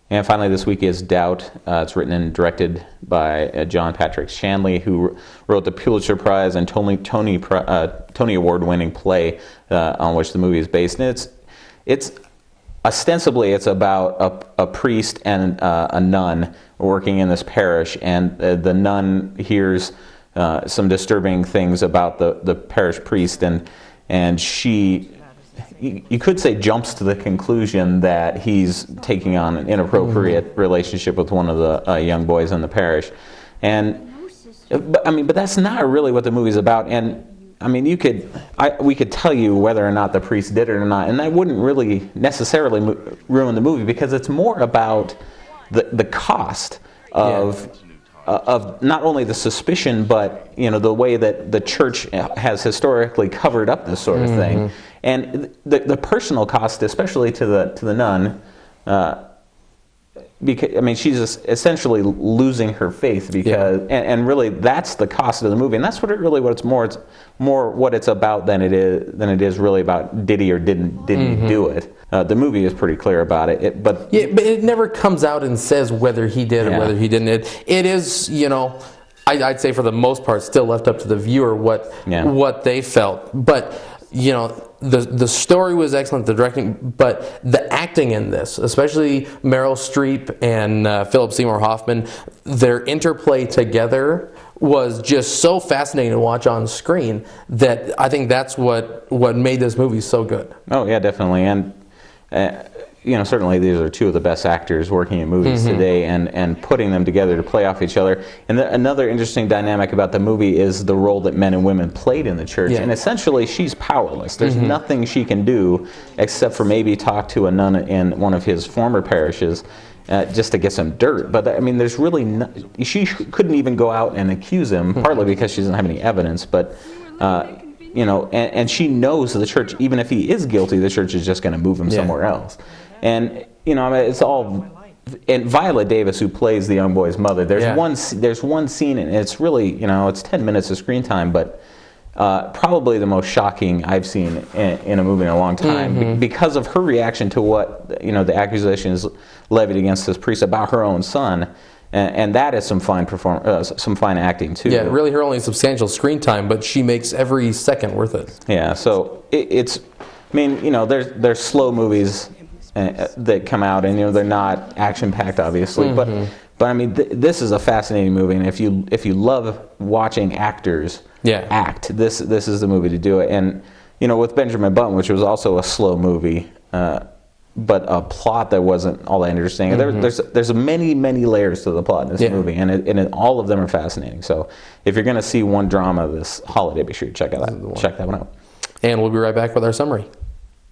And finally, this week is Doubt. It's written and directed by John Patrick Shanley, who wrote the Pulitzer Prize and Tony Award-winning play on which the movie is based. And it's ostensibly it's about a priest and a nun working in this parish, and the nun hears some disturbing things about the parish priest, and she, you could say, jumps to the conclusion that he's taking on an inappropriate relationship with one of the young boys in the parish. And but that's not really what the movie's about. And I mean, we could tell you whether or not the priest did it or not, and that wouldn't really necessarily ruin the movie, because it's more about the cost of not only the suspicion, but the way that the church has historically covered up this sort of thing, and the personal cost, especially to the nun. Because, I mean, she's essentially losing her faith, because and really that's the cost of the movie, and that's what it's more what it's about than it is really about did he or didn't he do it. The movie is pretty clear about it, but it never comes out and says whether he did or whether he didn't. It is, I'd say for the most part still left up to the viewer what they felt, but the story was excellent, the directing, but the acting in this, especially Meryl Streep and Philip Seymour Hoffman, their interplay together was just so fascinating to watch on screen that I think that's what made this movie so good. Oh yeah, definitely. And certainly these are two of the best actors working in movies today, and putting them together to play off each other. And another interesting dynamic about the movie is the role that men and women played in the church. And essentially, she's powerless. There's nothing she can do except for maybe talk to a nun in one of his former parishes just to get some dirt. But I mean, there's really she couldn't even go out and accuse him, partly because she doesn't have any evidence, but and she knows the church, even if he is guilty, the church is just going to move him somewhere else. And it's all. And Viola Davis, who plays the young boy's mother, there's one scene, and it's really it's 10 minutes of screen time, but probably the most shocking I've seen in a movie in a long time, because of her reaction to what the accusations levied against this priest about her own son. And that is some fine some fine acting too. Yeah, really, her only substantial screen time, but she makes every second worth it. Yeah, so it's. I mean, there's slow movies that come out, and they're not action packed, obviously, but I mean, this is a fascinating movie, and if you love watching actors act, this is the movie to do it. And with Benjamin Button, which was also a slow movie. But a plot that wasn't all that interesting. There's many layers to the plot in this movie, and all of them are fascinating. So if you're going to see one drama this holiday, be sure to check that one out. And we'll be right back with our summary.